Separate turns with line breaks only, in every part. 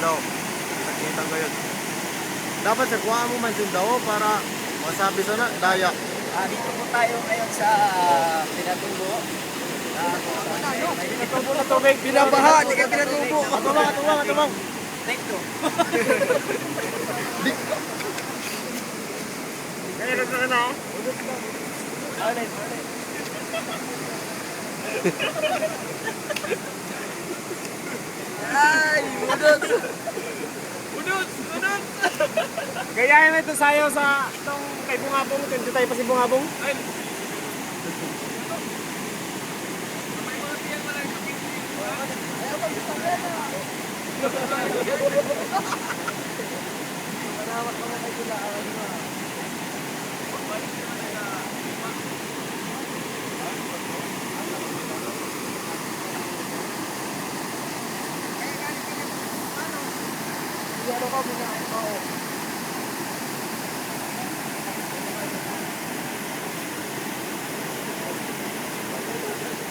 daw. Nakita ko yun. Dapat sa kuha mo man yung daw para masabi sana, daya.
Dito po tayo ngayon sa Pinatubo.
Pinatubo na tubig.
Binabaha, hindi ka pinatubo.
Atubang.
Dito.
Kaya na na.
Ulit. Ay, udot.
Gayahin na ito sayo sa itong kay Bungabong. Dito tayo pa si Bungabong.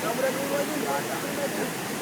Kamu dah dulu aja.